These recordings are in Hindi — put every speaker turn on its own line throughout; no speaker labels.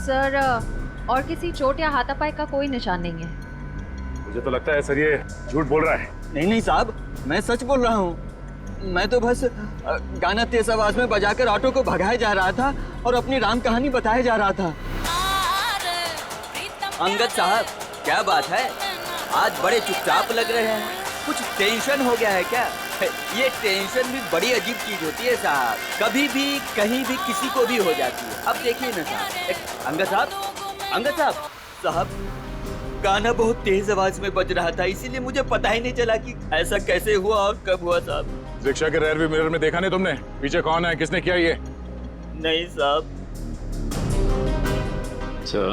सर और किसी चोट या हाथापाई का कोई निशान नहीं है।
मुझे तो लगता है सर ये झूठ बोल रहा है।
नहीं नहीं साहब, मैं सच बोल रहा हूँ। मैं तो बस गाना तेज आवाज में बजाकर ऑटो को भगाया जा रहा था और अपनी राम कहानी बताया जा रहा था। अंगद साहब, क्या बात है, आज बड़े चुपचाप लग रहे हैं। कुछ टेंशन हो गया है क्या? ये टेंशन भी बड़ी अजीब चीज होती है साहब, कभी भी कहीं भी किसी को भी हो जाती है। अब देखिए ना साहब, अंगद साहब साहब, गाना बहुत तेज आवाज में बज रहा था, इसीलिए मुझे पता ही नहीं चला कि ऐसा कैसे हुआ और कब हुआ साहब।
रिक्शा के रेयर व्यू मिरर में देखा नहीं तुमने? पीछे कौन है, किसने किया ये?
नहीं साहब।
अच्छा,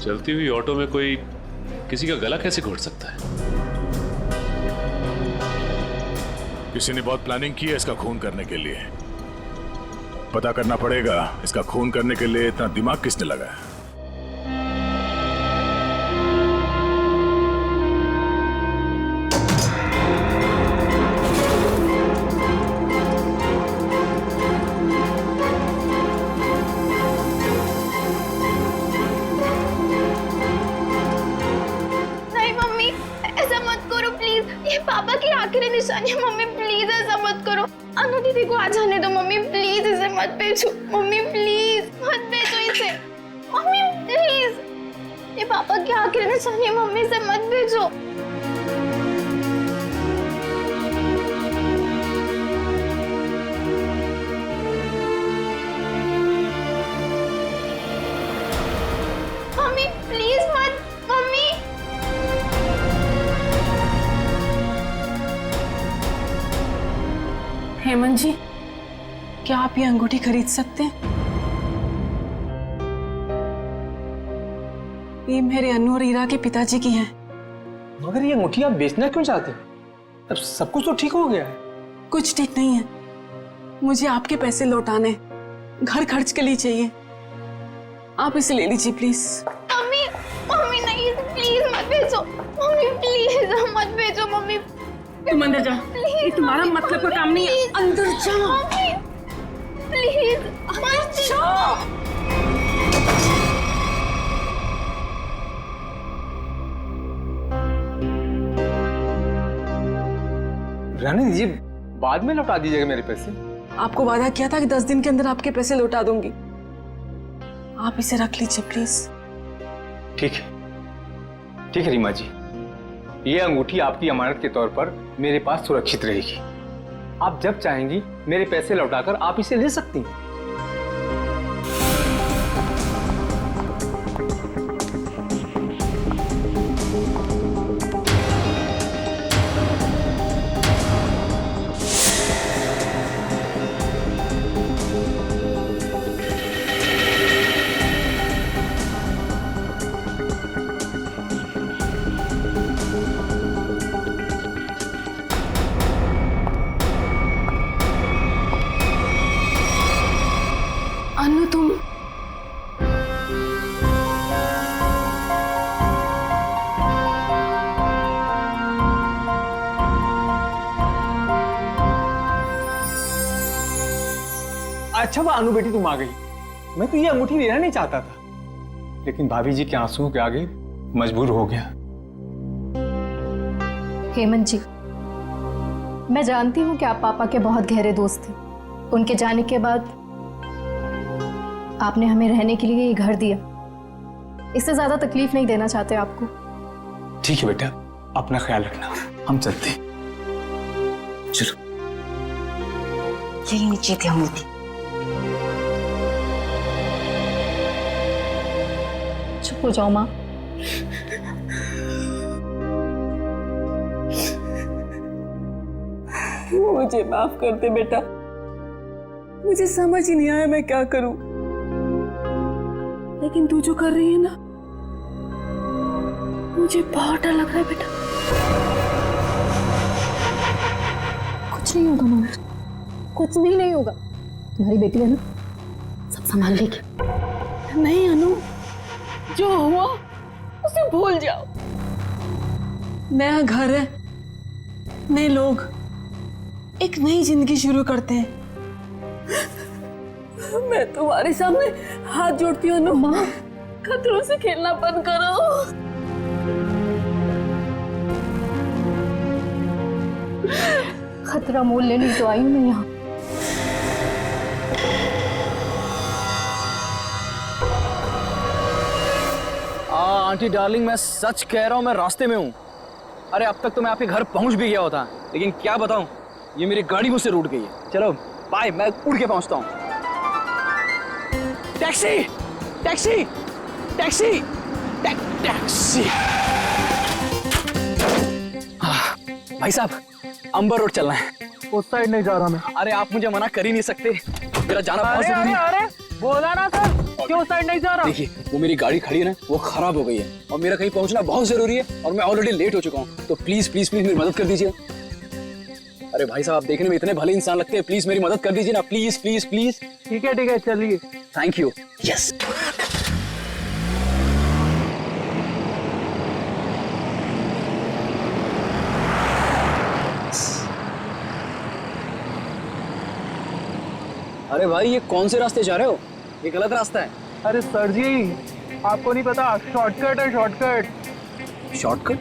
चलती हुई ऑटो में कोई किसी का गला कैसे घोट सकता है?
किसी ने बहुत प्लानिंग की है इसका खून करने के लिए। पता करना पड़ेगा इसका खून करने के लिए इतना दिमाग किसने लगाया।
पापा की आखिरी निशानी। मम्मी प्लीज ऐसा मत करो। अनु दीदी को आ जाने दो मम्मी, प्लीज इसे मत भेजो। मम्मी प्लीज मत भेजो इसे। मम्मी प्लीज, ये पापा की आखिरी निशानी है, मम्मी से मत भेजो। मम्मी प्लीज मत। मम्मी
हेमंत जी, क्या आप ये अंगूठी खरीद सकते हैं? ये मेरे अनु और ईरा के पिताजी की है।
मगर ये अंगूठी आप बेचना क्यों चाहते हैं? अब सब कुछ तो ठीक हो गया है।
कुछ ठीक नहीं है, मुझे आपके पैसे लौटाने, घर खर्च के लिए चाहिए। आप इसे ले लीजिए प्लीज।
मम्मी मम्मी नहीं, प्लीज मत भेजो। मम्मी प्लीज मत भेजो। मम्मी
तुम अंदर जा, ये तुम्हारा मतलब का काम नहीं है। अंदर जा
मम्मी प्लीज मत जाओ।
रहने दीजिए, बाद में लौटा दीजिएगा मेरे पैसे।
आपको वादा किया था कि 10 दिन के अंदर आपके पैसे लौटा दूंगी। आप इसे रख लीजिए प्लीज।
ठीक है रीमा जी, ये अंगूठी आपकी अमानत के तौर पर मेरे पास सुरक्षित रहेगी। आप जब चाहेंगी मेरे पैसे लौटाकर आप इसे ले सकती हैं।
अनु तुम
अच्छा वो अनु बेटी तुम आ गई। मैं तो ये अंगूठी लेना नहीं चाहता था, लेकिन भाभी जी के आंसू के आगे मजबूर हो गया।
हेमंत जी, मैं जानती हूँ कि आप पापा के बहुत गहरे दोस्त थे। उनके जाने के बाद आपने हमें रहने के लिए ये घर दिया। इससे ज्यादा तकलीफ नहीं देना चाहते आपको।
ठीक है बेटा, अपना ख्याल रखना, हम चलते हैं। चलो।
यही नीचे थी अंगूठी।
चुप हो जाओ माँ।
मुझे माफ कर दे बेटा, मुझे समझ ही नहीं आया मैं क्या करूं। लेकिन तू जो कर रही है ना, मुझे बहुत डर लग रहा है बेटा।
कुछ नहीं होगा माँ, कुछ भी नहीं होगा। तुम्हारी बेटी है ना, सब संभाल लेगी।
नहीं अनु, जो हुआ उसे भूल जाओ। नया घर है, नए लोग, एक नई जिंदगी शुरू करते हैं। मैं तुम्हारे सामने हाथ जोड़ती हूँ अनु। माँ, खतरों से खेलना बंद करो।
खतरा मोल लेने तो आई हूँ मैं यहाँ।
आंटी डार्लिंग, मैं सच कह रहा हूँ, मैं रास्ते में हूँ। अरे अब तक तो मैं आपके घर पहुँच भी गया होता, लेकिन क्या बताऊँ, ये मेरी गाड़ी मुझसे रूठ गई है। चलो बाय, मैं उड़ के पहुँचता हूँ। Taxi taxi taxi taxi. भाई साहब, अंबर रोड चलना है।
उस साइड नहीं जा रहा मैं।
अरे आप मुझे मना कर ही नहीं सकते, मेरा जाना बहुत जरूरी है।
अरे बोला ना सर, क्यों साइड नहीं जा रहा?
देखिए, वो मेरी गाड़ी खड़ी है ना, वो खराब हो गई है और मेरा कहीं पहुंचना बहुत जरूरी है और मैं ऑलरेडी लेट हो चुका हूँ। तो प्लीज प्लीज प्लीज मेरी मदद कर दीजिए। अरे भाई साहब, आप देखने में इतने भले इंसान लगते हैं, प्लीज मेरी मदद कर दीजिए ना, प्लीज प्लीज प्लीज।
ठीक है चलिए।
Thank you. यस। अरे भाई, ये कौन से रास्ते जा रहे हो? ये गलत रास्ता है।
अरे सर जी, आपको नहीं पता, शॉर्टकट है शॉर्टकट।
शॉर्टकट?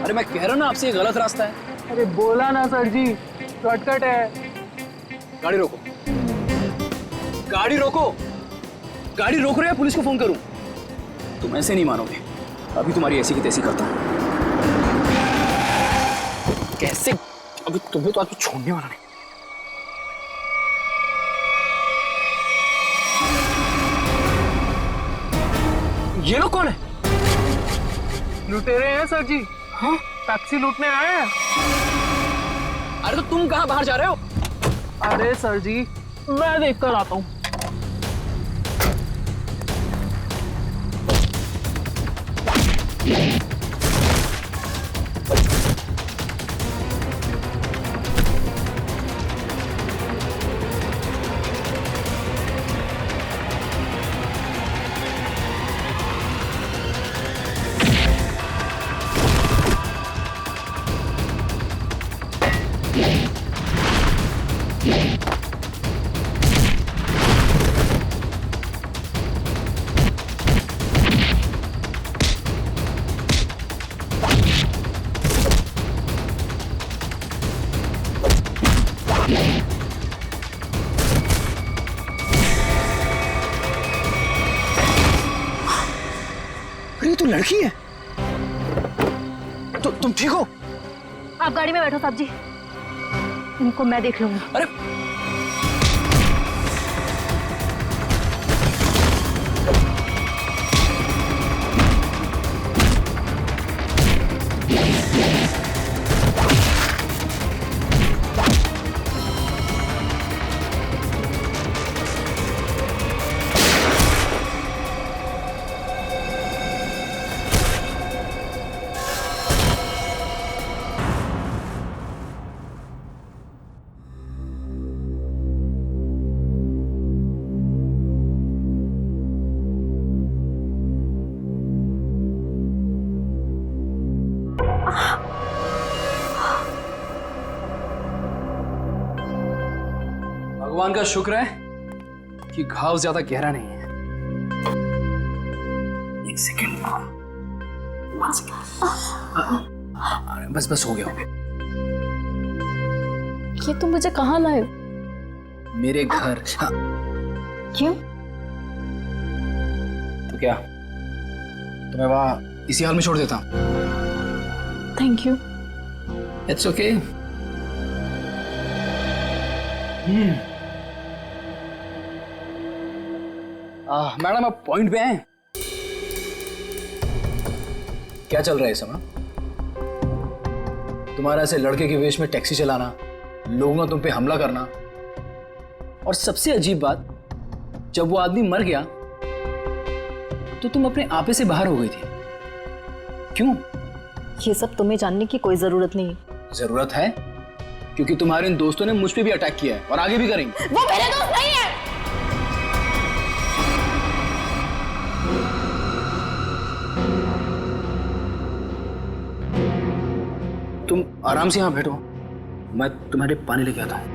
अरे मैं कह रहा हूँ ना आपसे, ये गलत रास्ता है।
अरे बोला ना सर जी, शॉर्टकट है।
गाड़ी रोको, गाड़ी रोको, गाड़ी रोक रहे हैं, पुलिस को फोन करूं? तुम ऐसे नहीं मानोगे, अभी तुम्हारी ऐसी की तैसी करता हूं। कैसे? अभी तुम्हें तो आज छोड़ने वाला नहीं। ये लोग कौन है?
लुटेरे हैं सर जी।
हाँ?
टैक्सी लूटने आए हैं।
अरे तो तुम कहाँ बाहर जा रहे हो?
अरे सर जी, मैं देख कर आता हूँ।
अरे तू लड़की है? तो तुम ठीक हो?
आप गाड़ी में बैठो साहब जी, इनको मैं देख लूंगी।
अरे भगवान का शुक्र है कि घाव ज्यादा गहरा नहीं है। एक सेकेंड, बस बस हो गया।
ये तुम मुझे कहाँ लाए?
मेरे घर। हाँ।
क्यों?
तो क्या तुम्हें वहां इसी हाल में छोड़ देता?
Thank you.
It's okay. Madam, आप पॉइंट पे हैं? क्या चल रहा है इस समय? तुम्हारा ऐसे लड़के के वेश में टैक्सी चलाना, लोगों का तुम पे हमला करना, और सबसे अजीब बात, जब वो आदमी मर गया तो तुम अपने आपे से बाहर हो गई थी। क्यों?
ये सब तुम्हें जानने की कोई जरूरत नहीं है।
जरूरत है, क्योंकि तुम्हारे इन दोस्तों ने मुझ पे भी अटैक किया है और आगे भी करेंगे।
वो मेरे दोस्त नहीं है।
तुम आराम से यहाँ बैठो, मैं तुम्हारे पानी लेके आता हूँ।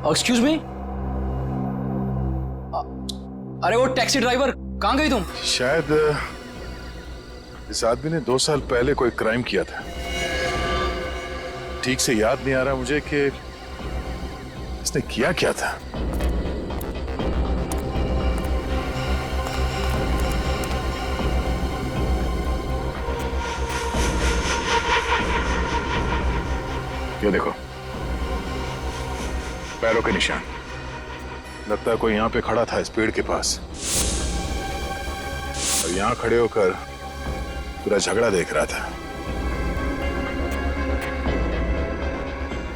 एक्सक्यूज मी, अरे वो टैक्सी ड्राइवर, कहाँ गई तुम?
शायद इस आदमी ने 2 साल पहले कोई क्राइम किया था। ठीक से याद नहीं आ रहा मुझे कि इसने किया क्या था। ये देखो, पैरों के निशान। लगता है कोई यहाँ पे खड़ा था इस पेड़ के पास और यहाँ खड़े होकर पूरा झगड़ा देख रहा था।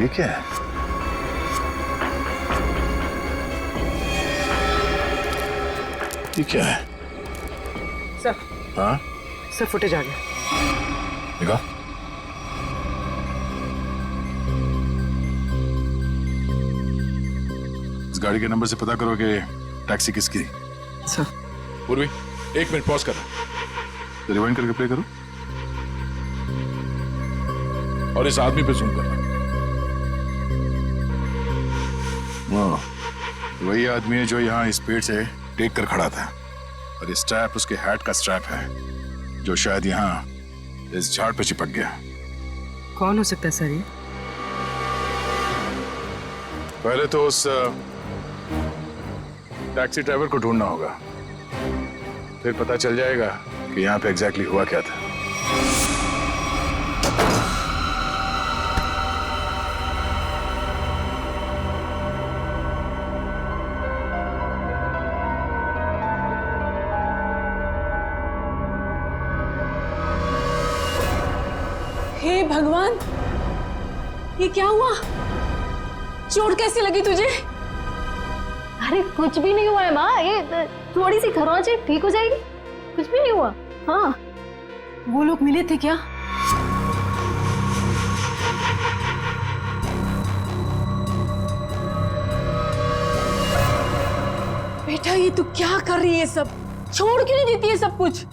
ये क्या है? ये क्या है?
सर,
हाँ
सर फुटेज आ गया।
देखा? इस गाड़ी के नंबर से पता करो कि टैक्सी किसकी।
सर।
पूर्वी, 1 मिनट पॉज करना, रिवाइंड करके प्ले करो और इस आदमी पे जूम करना। हाँ, वही आदमी है जो यहाँ इस पेड़ से टेक कर खड़ा था और ये स्ट्रैप उसके हैट का स्ट्रैप है जो शायद यहाँ इस झाड़ पे चिपक गया।
कौन हो सकता है सर ये?
पहले तो उस टैक्सी ड्राइवर को ढूंढना होगा, फिर पता चल जाएगा कि यहाँ पे एग्जैक्टली हुआ क्या था।
हे भगवान, ये क्या हुआ? चोट कैसी लगी तुझे?
अरे कुछ भी नहीं हुआ है माँ, ये थोड़ी सी खरोंच है, ठीक हो जाएगी, कुछ भी नहीं हुआ। हाँ,
वो लोग मिले थे क्या? बेटा ये तू क्या कर रही है? सब छोड़ क्यों नहीं देती है सब कुछ?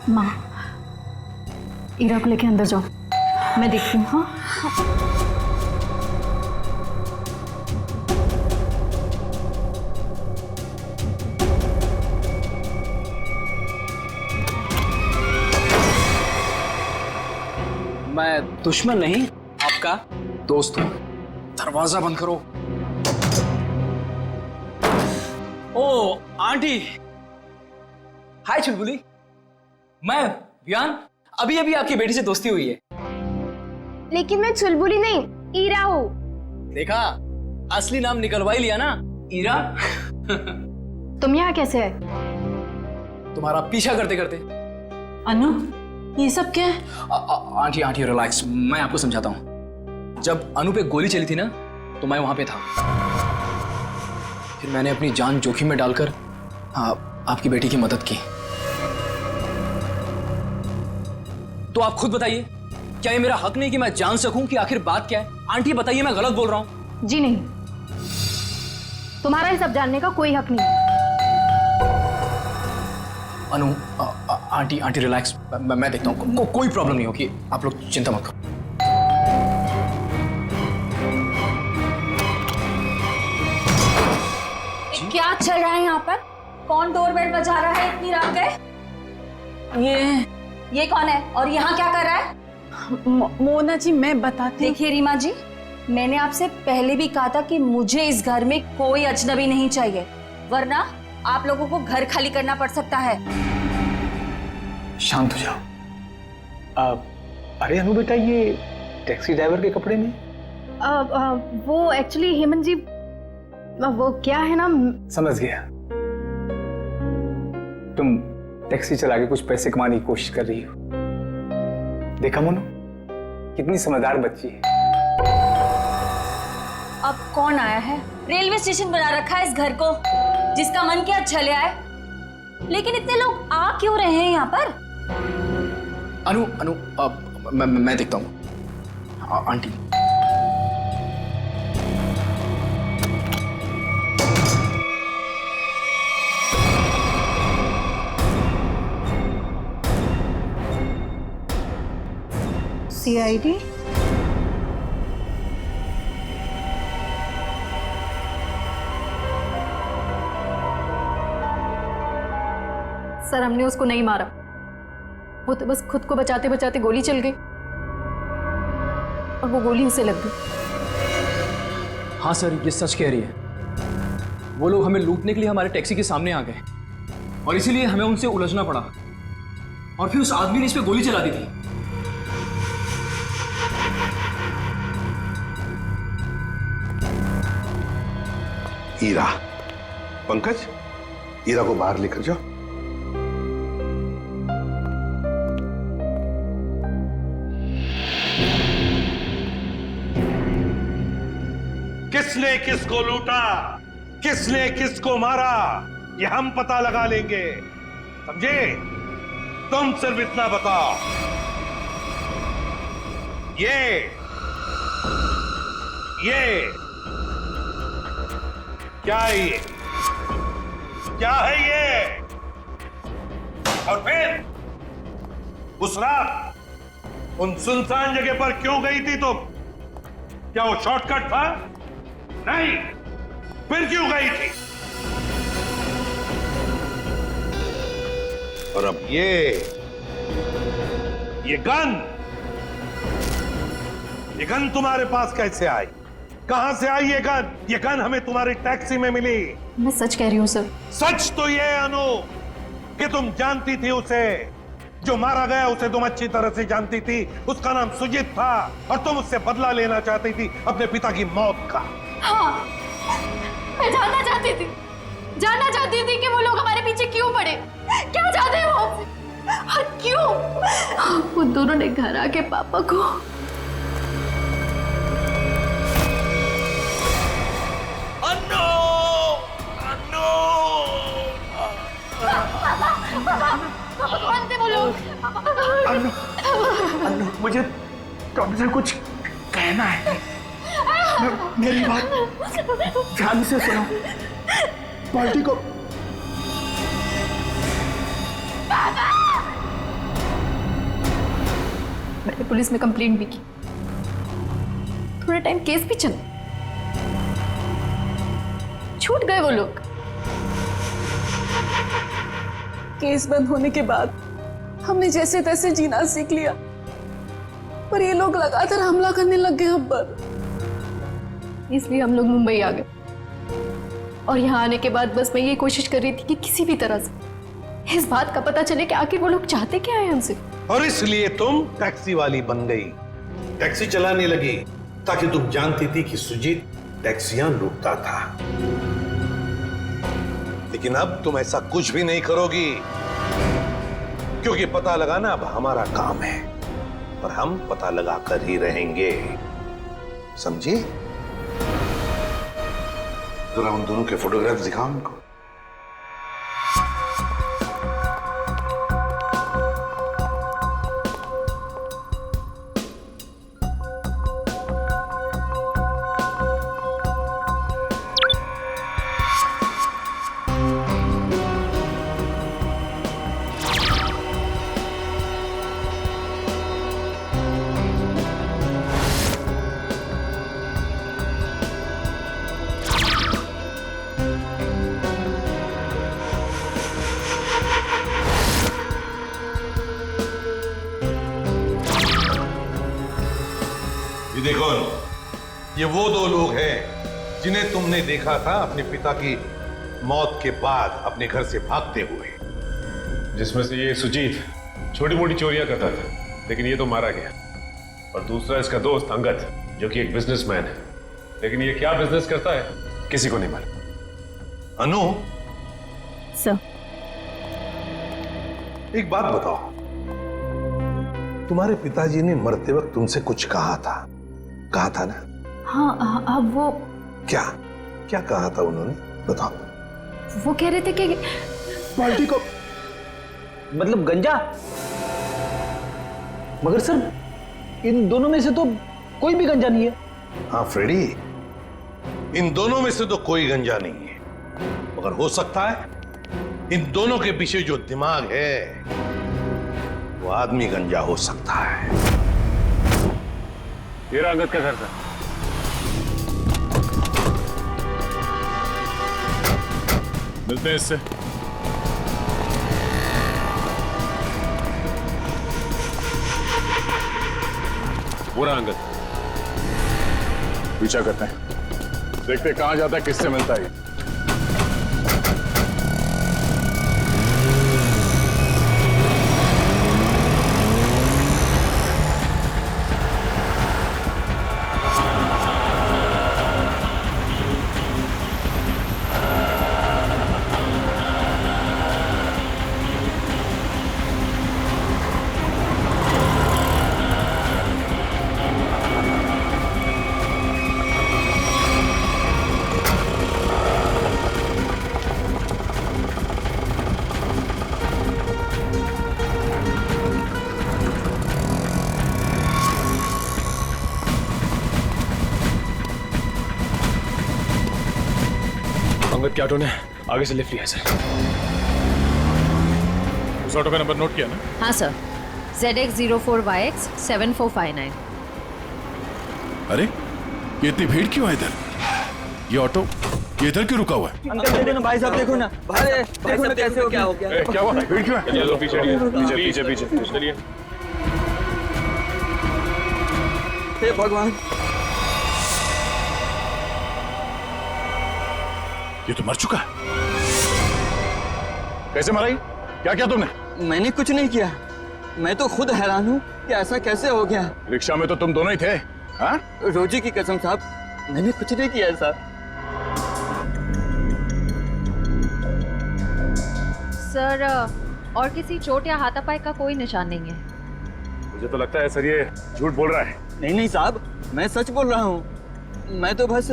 माँ, ईरा को लेके अंदर जाओ, मैं देखती हूँ। हाँ,
मैं दुश्मन नहीं, आपका दोस्त हूं। दरवाजा बंद करो। ओ आंटी, हाय चुलबुली, मैं वियान, अभी अभी आपकी बेटी से दोस्ती हुई है।
लेकिन मैं चुलबुली नहीं, ईरा हूँ।
देखा, असली नाम निकलवा ही लिया ना, ईरा।
तुम यहाँ कैसे आए?
तुम्हारा पीछा करते करते।
अनु, ये सब क्या है?
आंटी आंटी रिलैक्स, मैं आपको समझाता हूँ। जब अनु पे गोली चली थी ना, तो मैं वहां पे था। फिर मैंने अपनी जान जोखिम में डालकर आपकी बेटी की मदद की। तो आप खुद बताइए, क्या ये मेरा हक नहीं कि मैं जान सकूं कि आखिर बात क्या है? आंटी बताइए, मैं गलत बोल रहा हूं?
जी नहीं, तुम्हारा ये सब जानने का कोई हक नहीं।
अनु, आंटी आंटी रिलैक्स, मैं देखता हूँ, कोई प्रॉब्लम नहीं होगी, आप लोग चिंता मत करो।
क्या चल रहा है यहाँ पर? कौन डोरबेल बजा रहा है इतनी रात गए? ये कौन है और यहाँ क्या कर रहा है?
मोना जी, मैं बताती हूँ।
देखिए रीमा जी, मैंने आपसे पहले भी कहा था कि मुझे इस घर में कोई अजनबी नहीं चाहिए, वरना आप लोगों को घर खाली करना पड़ सकता है।
शांत हो जाओ। अरे अनु बेटा, ये टैक्सी ड्राइवर के कपड़े में?
वो एक्चुअली हेमंत जी, वो क्या है ना,
समझ गया, तुम टैक्सी चला के कुछ पैसे कमाने की कोशिश कर रही हो। देखा मोनू, कितनी समझदार बच्ची है।
अब कौन आया है? रेलवे स्टेशन बना रखा है इस घर को, जिसका मन किया चले आए। लेकिन इतने लोग आ क्यों रहे हैं यहाँ पर?
अनु अनु, मैं देखता हूँ। Aunty,
CID? सर हमने उसको नहीं मारा, वो तो बस खुद को बचाते बचाते गोली चल गई और वो गोली उसे लग गई।
हाँ सर, ये सच कह रही है। वो लोग हमें लूटने के लिए हमारे टैक्सी के सामने आ गए और इसीलिए हमें उनसे उलझना पड़ा और फिर उस आदमी ने इस पे गोली चला दी थी।
ईरा, पंकज, ईरा को बाहर लेकर जाओ।
किसने किसको लूटा, किसने किसको मारा, ये हम पता लगा लेंगे, समझे? तुम सिर्फ इतना बताओ, ये क्या है? ये क्या है ये? और फिर उस रात उन सुनसान जगह पर क्यों गई थी तुम? क्या वो शॉर्टकट था? नहीं, फिर क्यों गई थी? और अब ये गन तुम्हारे पास कैसे आई? कहां से आई ये गन? ये गन हमें तुम्हारी टैक्सी में मिली।
मैं सच कह रही हूँ सर।
सच तो ये है अनु कि तुम जानती थी उसे, जो मारा गया उसे तुम अच्छी तरह से जानती थी। उसका नाम सुजीत था और तुम उससे बदला लेना चाहती थी अपने पिता की मौत का।
हाँ, मैं जानना चाहती थी कि वो लोग हमारे पीछे क्यों पड़े, क्या चाहते हैं वो हमसे और क्यों? वो दोनों ने घर आके पापा को कौन थे वो लोग?
अन्नू, मुझे तुमसे कुछ कहना है। मेरी बात ध्यान से सुनो। पार्टी को
मैंने पुलिस में कंप्लेंट भी की, थोड़ा टाइम केस भी चला, छूट गए वो लोग।
केस बंद होने के बाद हमने जैसे तैसे जीना सीख लिया, पर ये लोग लगातार हमला करने लग गए हम पर।
इसलिए हम लोग मुंबई आ गए और यहाँ आने के बाद बस मैं ये कोशिश कर रही थी कि किसी भी तरह से इस बात का पता चले कि आखिर वो लोग चाहते क्या है हमसे।
और इसलिए तुम टैक्सी वाली बन गई, टैक्सी चलाने लगी, ताकि तुम जानती थी कि सुजीत टैक्सियां लूटता था। लेकिन अब तुम ऐसा कुछ भी नहीं करोगी, क्योंकि पता लगाना अब हमारा काम है और हम पता लगा कर ही रहेंगे, समझी? जरा उन दोनों के फोटोग्राफ दिखाओ उनको। देखो, ये वो दो लोग हैं जिन्हें तुमने देखा था अपने पिता की मौत के बाद अपने घर से भागते हुए।
जिसमें से ये सुजीत छोटी मोटी चोरियां करता था, लेकिन ये तो मारा गया। और दूसरा इसका दोस्त अंगद, जो कि एक बिजनेसमैन है, लेकिन ये क्या बिजनेस करता है किसी को नहीं मालूम।
अनु,
सर,
एक बात बताओ, तुम्हारे पिताजी ने मरते वक्त तुमसे कुछ कहा था ना?
हाँ, अब वो
क्या कहा था उन्होंने, बताओ।
वो कह रहे थे कि
पार्टी को मतलब गंजा। मगर सर, इन दोनों में से तो कोई भी गंजा नहीं है।
हाँ फ्रेडी, इन दोनों में से तो कोई गंजा नहीं है, मगर हो सकता है इन दोनों के पीछे जो दिमाग है वो आदमी गंजा हो सकता है।
ये अंगद का घर था।
मिलते हैं इससे।
वो रहा अंगद।
पीछा करते हैं, देखते हैं कहां जाता है, किससे मिलता है।
अंगद के ऑटो ने आगे से लिफ्ट लिया है सर।
उस ऑटो का नंबर नोट किया ना?
हाँ सर, ZX04YX 7459।
अरे ये इतनी भीड़ क्यों है इधर? ये ऑटो ये इधर क्यों रुका हुआ है?
अंकल देखो ना भाई साहब, देखो ना भाई, देखो ना कैसे हो, क्या हो गया?
क्या हुआ? भीड़ क्यों है?
चलिए तो पीछे पीछे पीछे पीछे चलिए।
हे भगवान,
ये तो मर चुका है। कैसे मरा ये? क्या किया तुमने?
मैंने कुछ नहीं किया। मैं तो खुद हैरान हूँ कि ऐसा कैसे हो गया।
रिक्शा में तो तुम दोनों ही थे। हाँ?
रोजी की कसम साहब, मैंने कुछ नहीं किया ऐसा।
सर, और किसी चोट या हाथापाई का कोई निशान नहीं है।
मुझे तो लगता है सर ये झूठ बोल रहा है।
नहीं नहीं साहब, मैं सच बोल रहा हूँ। मैं तो बस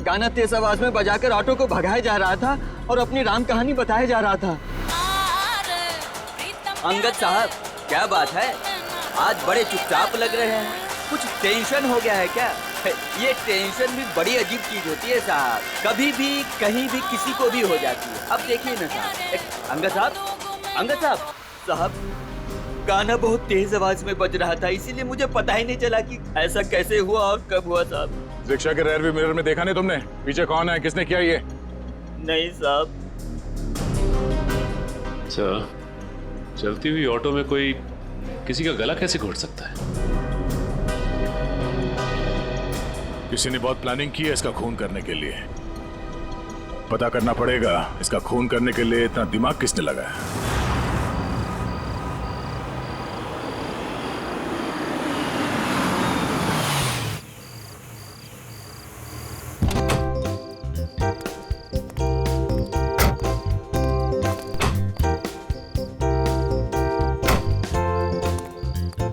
गाना तेज आवाज में बजाकर ऑटो को भगाया जा रहा था और अपनी राम कहानी बताया जा रहा था। अंगद साहब, क्या बात है? आज बड़े चुपचाप लग रहे हैं। कुछ टेंशन हो गया है क्या? ये टेंशन भी बड़ी अजीब चीज होती है साहब, कभी भी कहीं भी किसी को भी हो जाती है। अब देखिए ना साहब, अंगद साहब, अंगद साहब, साहब गाना बहुत तेज आवाज में बज रहा था, इसीलिए मुझे पता ही नहीं चला कि ऐसा कैसे हुआ और कब हुआ साहब।
रिक्शा के रेयर व्यू मिरर में देखा नहीं तुमने? पीछे कौन है, किसने किया ये?
नहीं साहब।
अच्छा, चलती हुई ऑटो में कोई किसी का गला कैसे घोट सकता है?
किसी ने बहुत प्लानिंग की है इसका खून करने के लिए। पता करना पड़ेगा इसका खून करने के लिए इतना दिमाग किसने लगाया।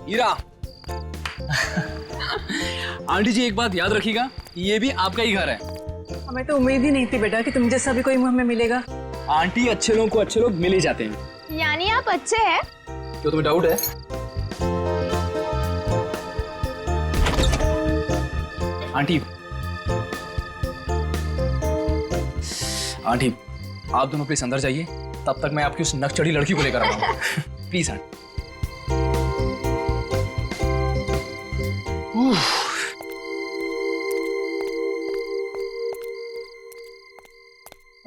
हीरा। आंटी जी एक बात याद रखिएगा, ये भी आपका ही घर है।
हमें तो उम्मीद ही नहीं थी बेटा कि तुम जैसा भी कोई हमें मिलेगा।
आंटी, अच्छे लोगों को अच्छे लोग मिल ही जाते हैं।
यानी आप अच्छे हैं?
क्यों, तुम्हें डाउट है? आंटी, आंटी आप दोनों प्लीज अंदर जाइए, तब तक मैं आपकी उस नकचढ़ी लड़की को लेकर आ रहा हूँ। Please aunty.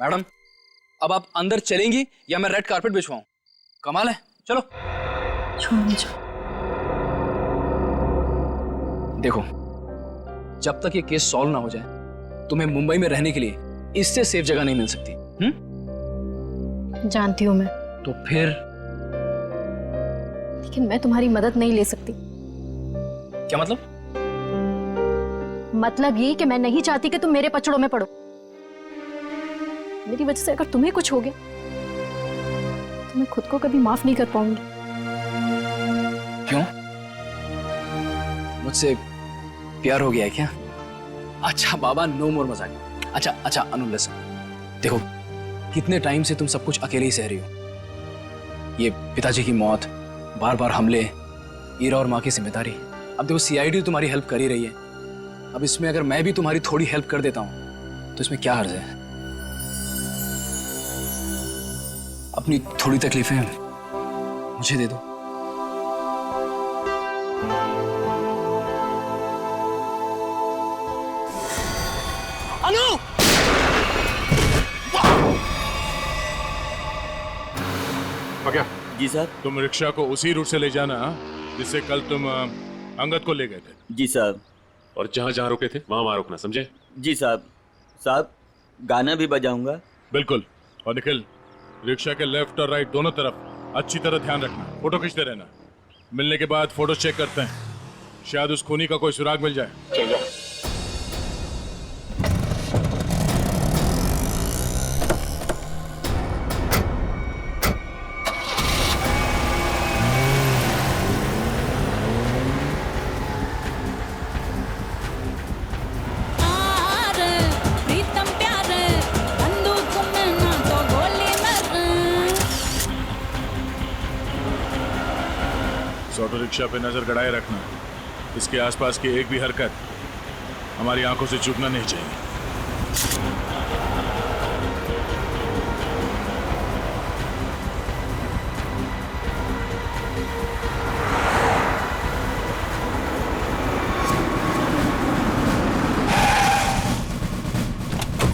मैडम, अब आप अंदर चलेंगी या मैं रेड कारपेट बिछवाऊं? कमाल है, चलो।
छोड़ मुझे।
देखो, जब तक ये केस सॉल्व ना हो जाए तुम्हें मुंबई में रहने के लिए इससे सेफ जगह नहीं मिल सकती।
जानती हूँ मैं,
तो फिर?
लेकिन मैं तुम्हारी मदद नहीं ले सकती।
क्या मतलब?
मतलब ये कि मैं नहीं चाहती कि तुम मेरे पचड़ों में पड़ो। मेरी वजह से अगर तुम्हें कुछ हो गया तो मैं खुद को कभी माफ नहीं कर पाऊंगी।
क्यों? मुझसे प्यार हो गया है क्या? अच्छा बाबा, नो मोर मजाक। अच्छा अनु लिसन, देखो कितने टाइम से तुम सब कुछ अकेले ही सह रही हो। ये पिताजी की मौत, बार बार हमले, ईरा और माँ की जिम्मेदारी। अब देखो CID तुम्हारी हेल्प कर ही रही है, अब इसमें अगर मैं भी तुम्हारी थोड़ी हेल्प कर देता हूं तो इसमें क्या हर्ज है? अपनी थोड़ी तकलीफें मुझे दे दो। अनु!
क्या?
जी सर।
तुम रिक्शा को उसी रूट से ले जाना जिससे कल तुम अंगद को ले गए थे।
जी साहब।
और जहां जहां रुके थे वहां वहां रुकना, समझे?
जी साहब। साहब गाना भी बजाऊंगा।
बिल्कुल। और निखिल, रिक्शा के लेफ्ट और राइट दोनों तरफ अच्छी तरह ध्यान रखना, फोटो खींचते रहना। मिलने के बाद फोटो चेक करते हैं, शायद उस खूनी का कोई सुराग मिल जाए। चल जाओ। ऑटो रिक्शा पे नजर गड़ाए रखना, इसके आसपास की एक भी हरकत हमारी आंखों से चूकना नहीं चाहिए।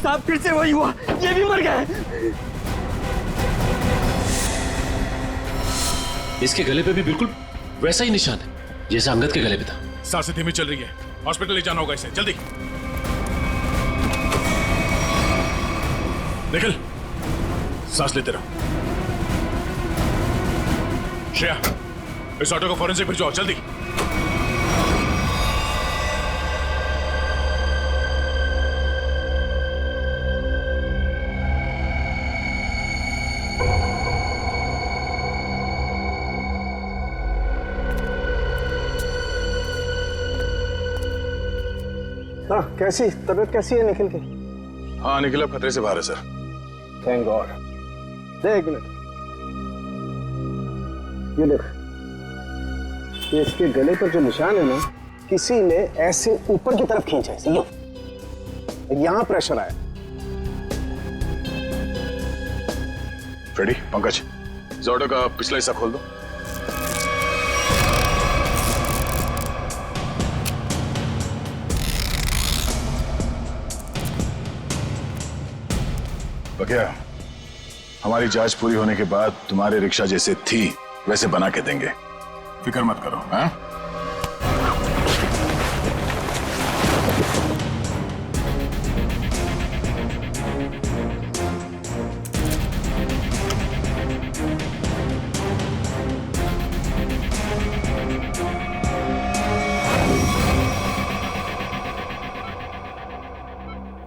साहब फिर से वही हुआ, ये भी मर गया।
इसके गले पे भी बिल्कुल वैसा ही निशान है जैसा अंगद के गले पे था।
सांसें धीमी चल रही है, हॉस्पिटल ले जाना होगा इसे, जल्दी। निखिल, सांस लेते रहो। श्रेया, इस ऑटो को फॉरेंसिक भिजवाओ, जल्दी।
हाँ, कैसी तबीयत कैसी है निखिल की?
हाँ, निखिल अब खतरे से बाहर है सर।
Thank God. दे एक मिनट, ये देख, ये इसके गले पर जो निशान है ना, किसी ने ऐसे ऊपर की तरफ खींचा है, समझो? यहां प्रेशर आया।
फ्रेडी, पंकज, इस ऑटो का पिछला हिस्सा खोल दो। बकिया, हमारी जांच पूरी होने के बाद तुम्हारे रिक्शा जैसे थी वैसे बना के देंगे, फिक्र मत करो। हाँ?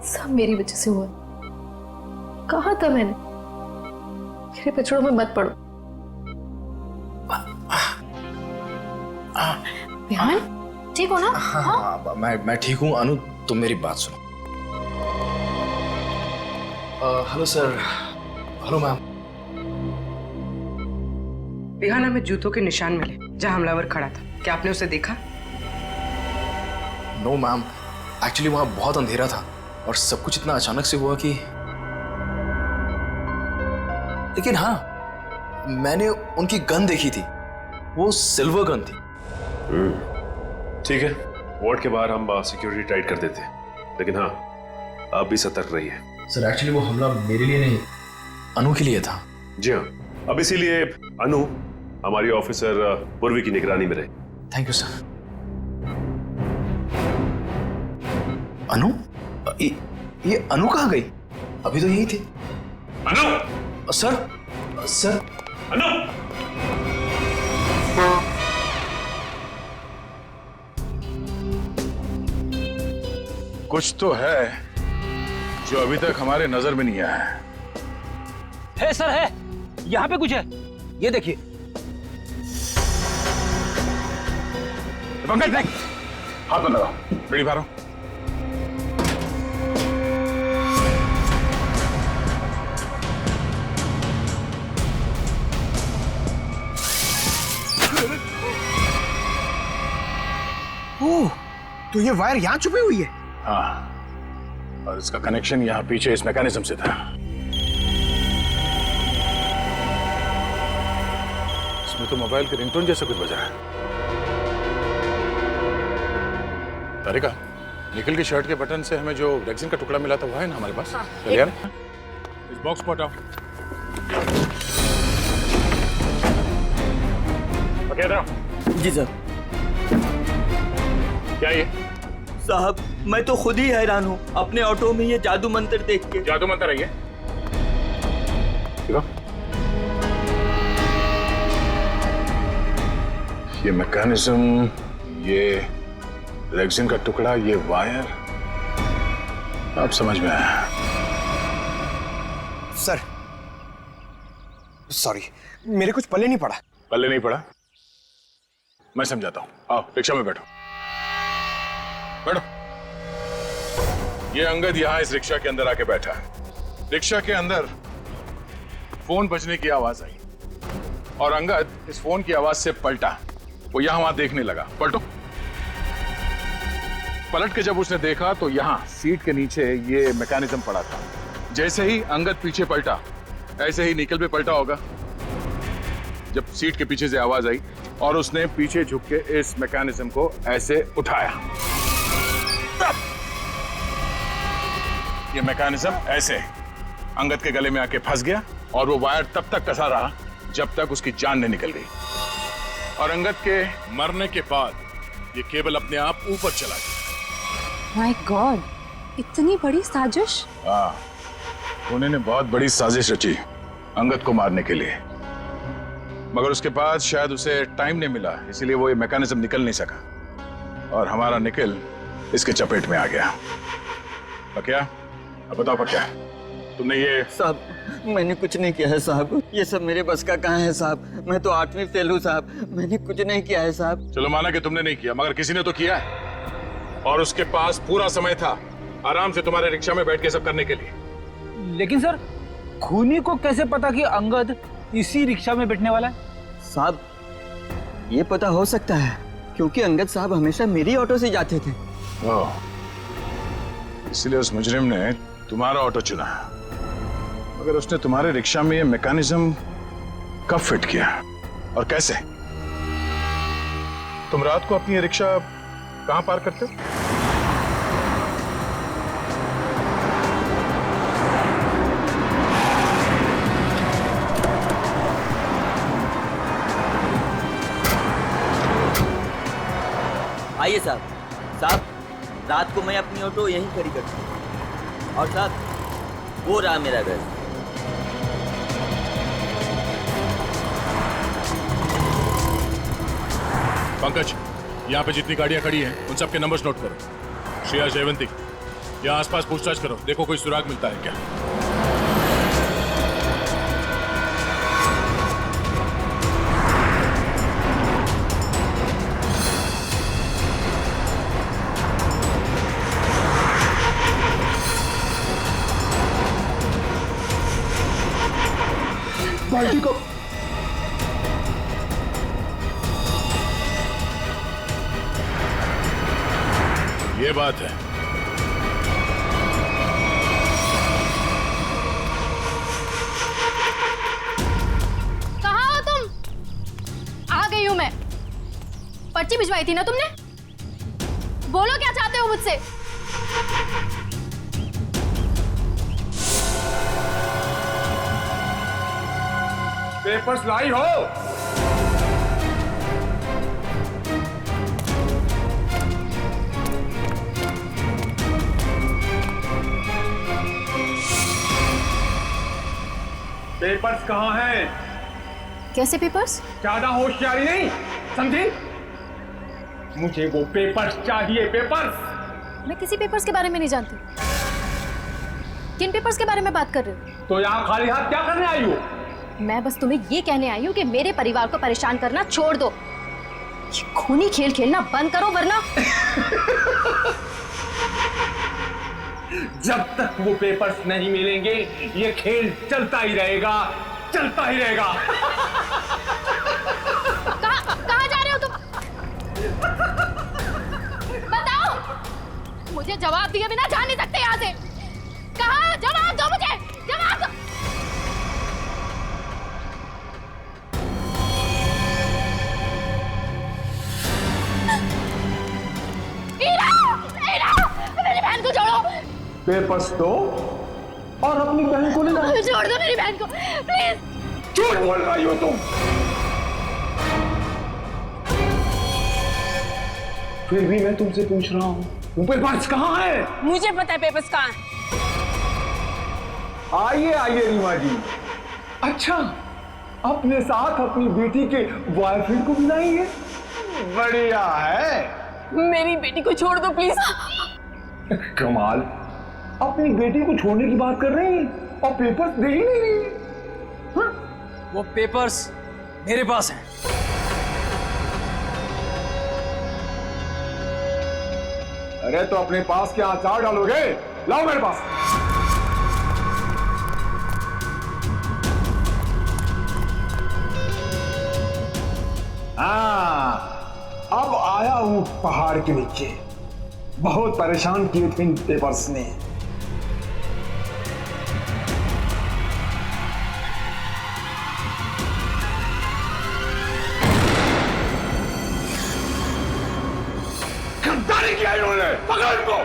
सब मेरी वजह से हुआ। कहा था मैंने, मेरे पछड़ों में मत पड़ो। बिहान ठीक हो ना?
हाँ, मैं ठीक हूँ। अनु, तुम मेरी बात सुनो। Hello sir. Hello ma'am.
Bihaan हमें जूतों के निशान मिले जहां हमलावर खड़ा था, क्या आपने उसे देखा?
नो मैम, एक्चुअली वहां बहुत अंधेरा था और सब कुछ इतना अचानक से हुआ कि, लेकिन हाँ, मैंने उनकी गन देखी थी, वो सिल्वर गन थी।
ठीक है, वार्ड के बाहर हम सिक्योरिटी टाइट कर देते हैं, लेकिन हाँ, आप भी सतर्क रहिए।
सर एक्चुअली वो हमला मेरे लिए नहीं, अनु के लिए था।
जी हाँ, अब इसीलिए अनु हमारी ऑफिसर पूर्वी की निगरानी में रहे।
Thank you sir. अनु? ये अनु कहाँ गई? अभी तो यही थी।
अनु!
सर
अनु!
कुछ तो है जो अभी तक हमारे नजर में नहीं आया
है। सर है, यहाँ पे कुछ है, ये देखिए।
पंकज देख, हाथ में लगाओ, बीड़ी मारो।
ओह, तो ये वायर यहाँ छुपी हुई है?
हाँ, और इसका कनेक्शन यहाँ पीछे इस मैकेनिज्म से था। इसमें तो मोबाइल के रिंगटोन जैसा कुछ बजा है। तारिका, निखिल की शर्ट के बटन से हमें जो रेक्सिन का टुकड़ा मिला था वो है ना हमारे पास? चल यार, इस बॉक्स को हटाओ।
जी सर।
क्या ये?
साहब मैं तो खुद ही हैरान हूँ अपने ऑटो में ये जादू मंत्र देख के।
जादू मंत्र है ये? देखो।
ये मैकेनिज्म, ये रेक्सिन का टुकड़ा, ये वायर, अब समझ में आया।
सर सॉरी, मेरे कुछ पल्ले नहीं पड़ा।
पल्ले नहीं पड़ा? मैं समझाता हूं। आओ रिक्शा में बैठो। बैठो। ये अंगद यहां इस रिक्शा के अंदर आके बैठा है। रिक्शा के अंदर फोन बजने की आवाज आई और अंगद इस फोन की आवाज से पलटा। वो यहां वहां देखने लगा। पलटो। पलट के जब उसने देखा तो यहां सीट के नीचे ये मैकेनिज्म पड़ा था। जैसे ही अंगद पीछे पलटा, ऐसे ही निकल पे पलटा होगा जब सीट के पीछे से आवाज आई और उसने पीछे झुक के इस मैकेनिज्म को ऐसे उठाया। ये मैकेनिज्म ऐसे अंगद के गले में आके फंस गया और वो वायर तब तक कसा रहा जब तक उसकी जान नहीं निकल गई। और अंगद के मरने के बाद ये केबल अपने आप ऊपर चला गया।
माय गॉड, इतनी बड़ी साजिश।
हाँ, उन्होंने बहुत बड़ी साजिश रची अंगद को मारने के लिए, मगर उसके बाद शायद उसे टाइम नहीं मिला, इसीलिए वो ये मैकेनिज्म निकल नहीं सका और हमारा निकल इसके चपेट में आ गया। पक्या, अब बताओ पक्या, तुमने ये?
साहब मैंने कुछ नहीं किया है साहब, ये सब मेरे बस का कहाँ है साहब। मैं तो 8वीं फेल हूँ साहब, मैंने कुछ नहीं किया है साहब।
चलो माना कि तुमने नहीं किया, मगर किसी ने तो किया है और उसके पास पूरा समय था आराम से तुम्हारे रिक्शा में बैठ के सब करने के लिए।
लेकिन सर, खूनी को कैसे पता कि अंगद इसी रिक्शा में बैठने वाला है?
साहब ये पता हो सकता है क्योंकि अंगद साहब हमेशा मेरी ऑटो से जाते थे।
ओह, इसलिए उस मुजरिम ने तुम्हारा ऑटो चुना। मगर उसने तुम्हारे रिक्शा में ये मैकेनिज्म कब फिट किया और कैसे? तुम रात को अपनी ये रिक्शा कहां पार्क करते हो?
आइए साहब, रात को मैं अपनी ऑटो यहीं खड़ी करता हूँ। और साहब वो रहा मेरा घर।
पंकज, यहाँ पे जितनी गाड़ियाँ खड़ी हैं उन सबके नंबर्स नोट करो। श्रेया, जयवंती, यहाँ आसपास पूछताछ करो, देखो कोई सुराग मिलता है क्या।
बाल्टी को
ये बात है।
कहाँ हो तुम? आ गई हूं मैं। पर्ची भिजवाई थी ना तुमने? बोलो क्या चाहते हो मुझसे?
पेपर्स लाई हो? पेपर्स कहाँ हैं?
कैसे पेपर्स?
ज्यादा होशियारी नहीं, समझी? मुझे वो पेपर्स चाहिए, पेपर्स।
मैं किसी पेपर्स के बारे में नहीं जानती। किन पेपर्स के बारे में बात कर रहे हो?
तो यहाँ खाली हाथ क्या करने आई हो?
मैं बस तुम्हें ये कहने आई हूँ कि मेरे परिवार को परेशान करना छोड़ दो। ये खूनी खेल खेलना बंद करो वरना
जब तक वो पेपर्स नहीं मिलेंगे ये खेल चलता ही रहेगा, चलता ही रहेगा।
कहाँ जा रहे हो तुम? बताओ, मुझे जवाब दिए बिना जा नहीं सकते यहाँ से। कहाँ? जवाब दो मुझे, जवाब दो। मेरी बहन को छोड़ो।
पेपर्स दो और अपनी बहन को ले जाओ।
छोड़ दो मेरी बहन को प्लीज।
झूठ बोल रही हो तुम। फिर भी मैं तुमसे पूछ रहा हूँ, वो पेपर्स कहाँ है?
मुझे पता है पेपर्स कहाँ है।
आइए आइए रीमा जी। अच्छा, अपने साथ अपनी बेटी के बॉयफ्रेंड को बुलाएंगे? बढ़िया है।
मेरी बेटी को छोड़ दो प्लीज।
कमाल, अपनी बेटी को छोड़ने की बात कर रही हैं और पेपर्स दे ही नहीं रही।
वो पेपर्स मेरे पास हैं।
अरे तो अपने पास क्या अचार डालोगे? लाओ मेरे पास। हाँ, अब आया हूं पहाड़ के नीचे। बहुत परेशान किए थे इन पेपर्स ने। गद्दारी किया इन्होंने, पकड़ इनको।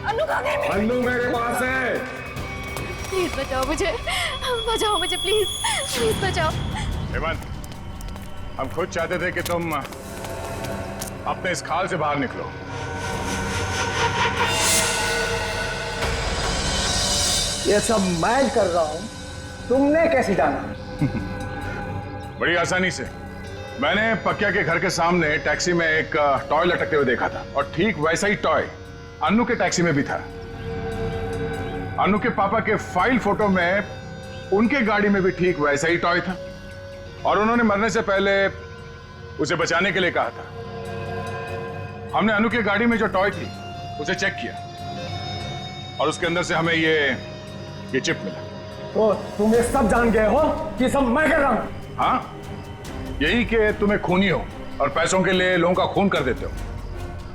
अनु कहाँ गई?
अन्नू मेरे पास है।
प्लीज बचाओ मुझे, बचाओ मुझे, प्लीज प्लीज बचाओ।
हेमंत, हम खुद चाहते थे कि तुम अपने इस खाल से बाहर निकलो।
ये सब मैं कर रहा हूं, तुमने कैसे जाना?
बड़ी आसानी से। मैंने पक्या के घर के सामने टैक्सी में एक टॉय लटकते हुए देखा था और ठीक वैसा ही टॉय अन्नू के टैक्सी में भी था। अन्नू के पापा के फाइल फोटो में उनके गाड़ी में भी ठीक वैसा ही टॉय था और उन्होंने मरने से पहले उसे बचाने के लिए कहा था। हमने अन्नू के गाड़ी में जो टॉय थी उसे चेक किया और उसके अंदर से हमें ये चिप मिला।
तो तुम ये सब जान गए हो कि सब मैं कर रहा हूं?
हाँ, यही कि तुम्हें खूनी हो और पैसों के लिए लोगों का खून कर देते हो।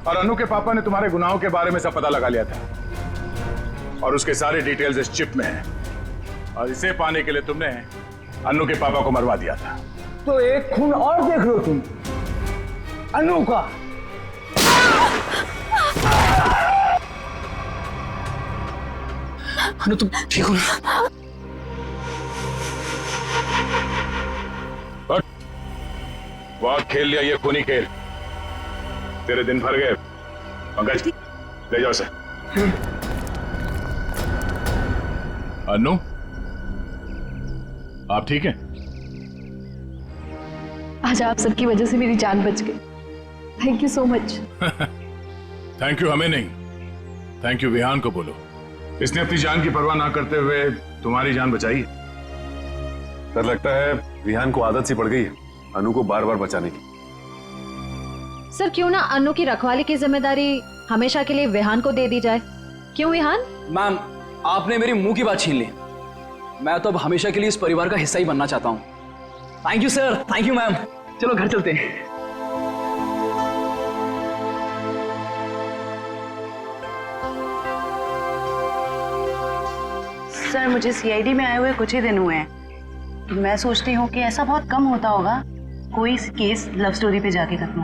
और अन्नू के पापा ने तुम्हारे गुनाहों के बारे में सब पता लगा लिया था और उसके सारे डिटेल्स इस चिप में हैं और इसे पाने के लिए तुमने अन्नू के पापा को मरवा दिया था।
तो एक खून और देख लो तुम, अन्नू का।
अनु तुम ठीक हो ना?
बहुत खेल लिया ये खूनी खेल, तेरे दिन भर गए। पंकज, ले जाओ उसे। अन्नू, आप ठीक हैं?
आज आप सबकी वजह से मेरी जान बच गई। Thank you so much.
Thank you हमें नहीं, थैंक यू विहान को बोलो। इसने अपनी जान की परवाह ना करते हुए तुम्हारी जान बचाई।
सर, लगता है विहान को आदत सी पड़ गई है अनु को बार बार बचाने की।
सर, क्यों ना अनु की रखवाली की जिम्मेदारी हमेशा के लिए विहान को दे दी जाए? क्यों विहान?
मैम, आपने मेरी मुंह की बात छीन ली। मैं तो अब हमेशा के लिए इस परिवार का हिस्सा ही बनना चाहता हूँ। Thank you sir, thank you ma'am. चलो घर चलते हैं।
सर, मुझे सीआईडी में आए हुए कुछ ही दिन हुए हैं। मैं सोचती हूँ कि ऐसा बहुत कम होता होगा कोई केस लव स्टोरी पे जाके खत्म।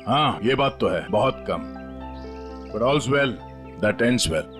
हाँ, ये बात तो है, बहुत कम। But all's well that ends well.